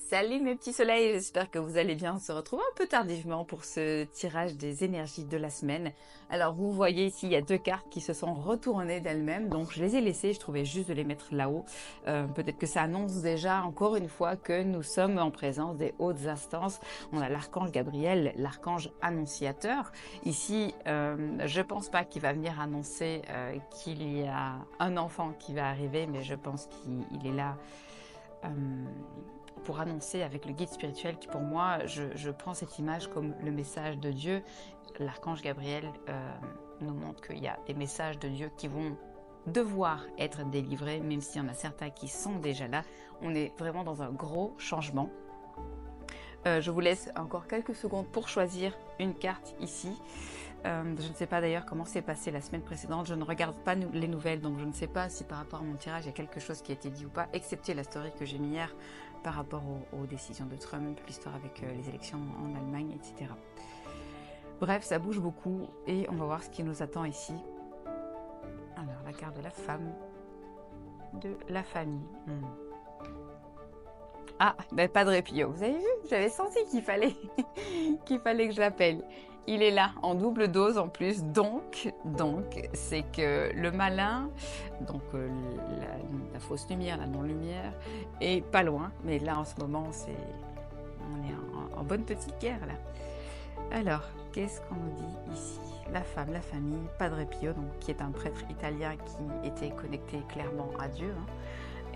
Salut mes petits soleils, j'espère que vous allez bien. On se retrouve un peu tardivement pour ce tirage des énergies de la semaine. Alors vous voyez ici, il y a deux cartes qui se sont retournées d'elles-mêmes, donc je les ai laissées, je trouvais juste de les mettre là-haut. Peut-être que ça annonce déjà encore une fois que nous sommes en présence des hautes instances. On a l'archange Gabriel, l'archange annonciateur. Ici, je pense pas qu'il va venir annoncer qu'il y a un enfant qui va arriver, mais je pense qu'il est là pour annoncer avec le guide spirituel qui, pour moi, je prends cette image comme le message de Dieu. L'archange Gabriel nous montre qu'il y a des messages de Dieu qui vont devoir être délivrés, même s'il y en a certains qui sont déjà là. On est vraiment dans un gros changement. Je vous laisse encore quelques secondes pour choisir une carte ici. Je ne sais pas d'ailleurs comment s'est passé la semaine précédente. Je ne regarde pas les nouvelles, donc je ne sais pas si par rapport à mon tirage, il y a quelque chose qui a été dit ou pas, excepté la story que j'ai mis hier par rapport aux décisions de Trump, l'histoire avec les élections en Allemagne, etc. Bref, ça bouge beaucoup et on va voir ce qui nous attend ici. Alors, la carte de la femme, de la famille. Ah, ben Padre Pio, vous avez vu? J'avais senti qu'il fallait que je l'appelle. Il est là, en double dose en plus, donc c'est que le malin, donc la fausse lumière, la non-lumière, est pas loin, mais là en ce moment, on est en bonne petite guerre là. Alors, qu'est-ce qu'on nous dit ici? La femme, la famille, Padre Pio, donc, qui est un prêtre italien qui était connecté clairement à Dieu,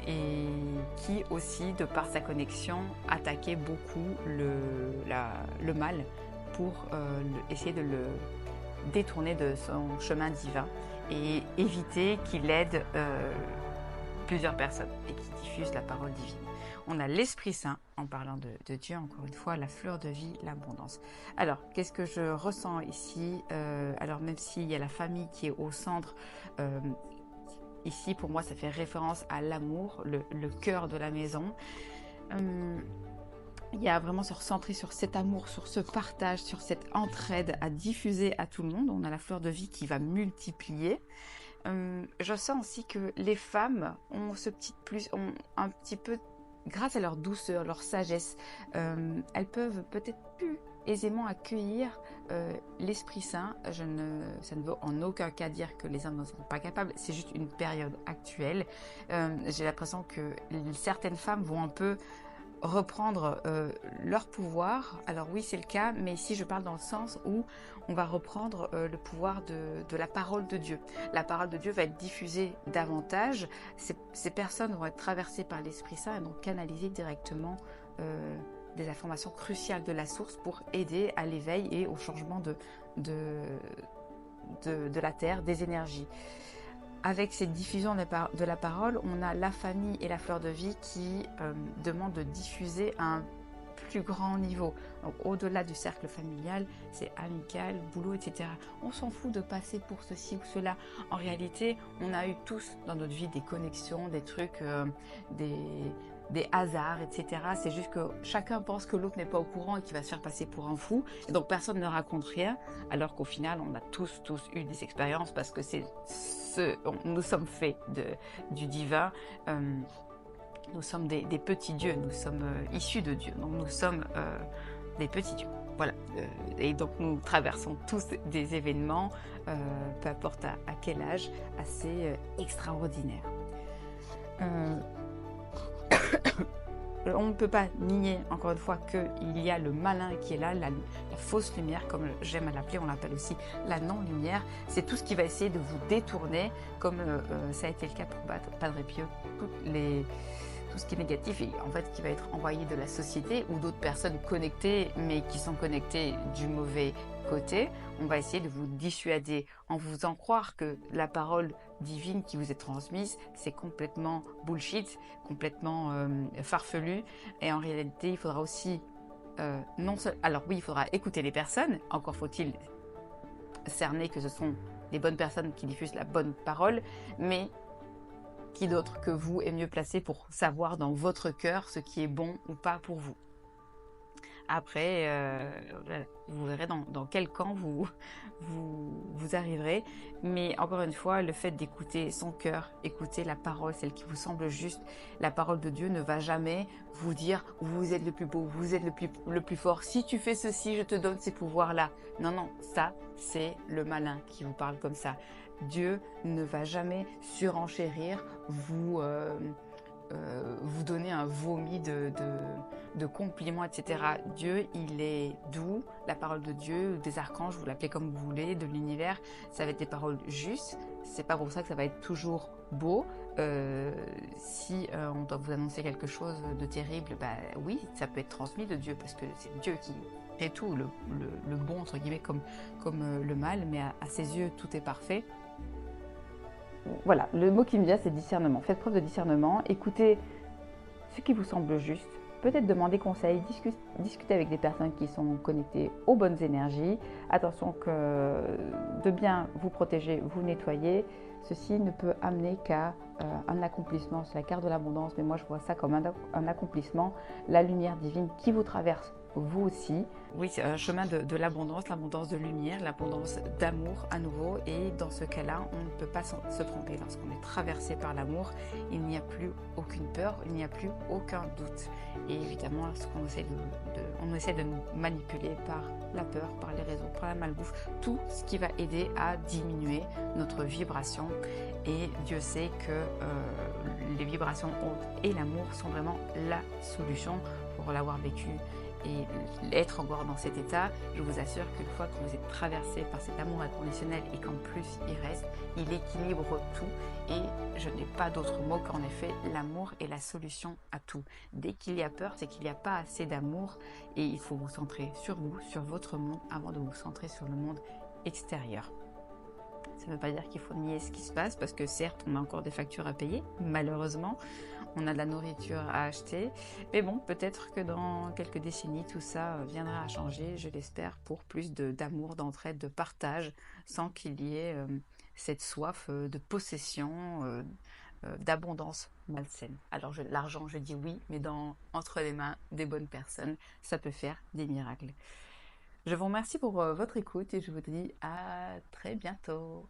et qui aussi, de par sa connexion, attaquait beaucoup le mal pour essayer de le détourner de son chemin divin et éviter qu'il aide plusieurs personnes et qu'il diffuse la parole divine. On a l'Esprit Saint, en parlant de Dieu, encore une fois, la fleur de vie, l'abondance. Alors, qu'est-ce que je ressens ici? Alors, même s'il y a la famille qui est au centre, ici, pour moi, ça fait référence à l'amour, le cœur de la maison. Il y a vraiment se recentrer sur cet amour, sur ce partage, sur cette entraide à diffuser à tout le monde. On a la fleur de vie qui va multiplier. Je sens aussi que les femmes ont ont un petit peu, grâce à leur douceur, leur sagesse, elles peuvent peut-être plus aisément accueillir l'Esprit Saint. Ça ne veut en aucun cas dire que les hommes n'en sont pas capables, c'est juste une période actuelle. J'ai l'impression que certaines femmes vont un peu reprendre leur pouvoir. Alors oui, c'est le cas, mais ici je parle dans le sens où on va reprendre le pouvoir de la parole de Dieu. La parole de Dieu va être diffusée davantage. Ces personnes vont être traversées par l'Esprit Saint et donc canaliser directement des informations cruciales de la source pour aider à l'éveil et au changement de la terre, des énergies. Avec cette diffusion de la parole, on a la famille et la fleur de vie qui demandent de diffuser à un plus grand niveau. Donc au-delà du cercle familial, c'est amical, boulot, etc. On s'en fout de passer pour ceci ou cela. En réalité, on a eu tous dans notre vie des connexions, des trucs, des hasards, etc. C'est juste que chacun pense que l'autre n'est pas au courant et qu'il va se faire passer pour un fou. Et donc personne ne raconte rien, alors qu'au final, on a tous eu des expériences parce que nous sommes faits du divin. Nous sommes des petits dieux, nous sommes issus de Dieu, donc nous sommes des petits dieux. Voilà, et donc nous traversons tous des événements, peu importe à quel âge, assez extraordinaires. On ne peut pas nier, encore une fois, qu'il y a le malin qui est là, la fausse lumière, comme j'aime à l'appeler, on l'appelle aussi la non-lumière. C'est tout ce qui va essayer de vous détourner, comme ça a été le cas pour Padre Pio, tout ce qui est négatif et en fait qui va être envoyé de la société ou d'autres personnes connectées, mais qui sont connectées du mauvais côté. On va essayer de vous dissuader en vous faisant croire que la parole divine qui vous est transmise, c'est complètement bullshit, complètement farfelu. Et en réalité, il faudra aussi alors oui, il faudra écouter les personnes. Encore faut-il cerner que ce sont les bonnes personnes qui diffusent la bonne parole, mais qui d'autre que vous est mieux placé pour savoir dans votre cœur ce qui est bon ou pas pour vous. Après, voilà, vous verrez dans quel camp vous arriverez. Mais encore une fois, le fait d'écouter son cœur, écouter la parole, celle qui vous semble juste, la parole de Dieu ne va jamais vous dire vous êtes le plus beau, vous êtes le plus fort. Si tu fais ceci, je te donne ces pouvoirs-là. Non, non, ça, c'est le malin qui vous parle comme ça. Dieu ne va jamais surenchérir, vous donner un vomi de compliments, etc. Dieu, il est doux. La parole de Dieu, des archanges, vous l'appelez comme vous voulez, de l'univers, ça va être des paroles justes. C'est pas pour ça que ça va être toujours beau. Si on doit vous annoncer quelque chose de terrible, bah oui, ça peut être transmis de Dieu, parce que c'est Dieu qui fait tout, le bon, entre guillemets, comme le mal, mais à ses yeux, tout est parfait. Voilà, le mot qui me vient, c'est discernement. Faites preuve de discernement, écoutez ce qui vous semble juste, peut-être demander conseil, discuter avec des personnes qui sont connectées aux bonnes énergies. Attention de bien vous protéger, vous nettoyer. Ceci ne peut amener qu'à un accomplissement. C'est la carte de l'abondance, mais moi je vois ça comme un accomplissement. La lumière divine qui vous traverse, vous aussi. Oui, c'est un chemin de l'abondance de lumière, l'abondance d'amour à nouveau. Et dans ce cas-là, on ne peut pas se tromper. Lorsqu'on est traversé par l'amour, il n'y a plus aucune peur, il n'y a plus aucun doute. Et évidemment, lorsqu'on essaie de nous manipuler par la peur, par les réseaux, par la malbouffe, tout ce qui va aider à diminuer notre vibration. Et Dieu sait que les vibrations hautes et l'amour sont vraiment la solution pour l'avoir vécu. Et être encore dans cet état, je vous assure qu'une fois que vous êtes traversé par cet amour inconditionnel et qu'en plus il reste, il équilibre tout. Et je n'ai pas d'autre mot qu'en effet, l'amour est la solution à tout. Dès qu'il y a peur, c'est qu'il n'y a pas assez d'amour et il faut vous centrer sur vous, sur votre monde, avant de vous centrer sur le monde extérieur. Ça ne veut pas dire qu'il faut nier ce qui se passe, parce que certes, on a encore des factures à payer, malheureusement, on a de la nourriture à acheter, mais bon, peut-être que dans quelques décennies, tout ça viendra à changer, je l'espère, pour plus d'amour, d'entraide, de partage, sans qu'il y ait cette soif de possession, d'abondance malsaine. Alors l'argent, je dis oui, mais entre les mains des bonnes personnes, ça peut faire des miracles. Je vous remercie pour votre écoute et je vous dis à très bientôt.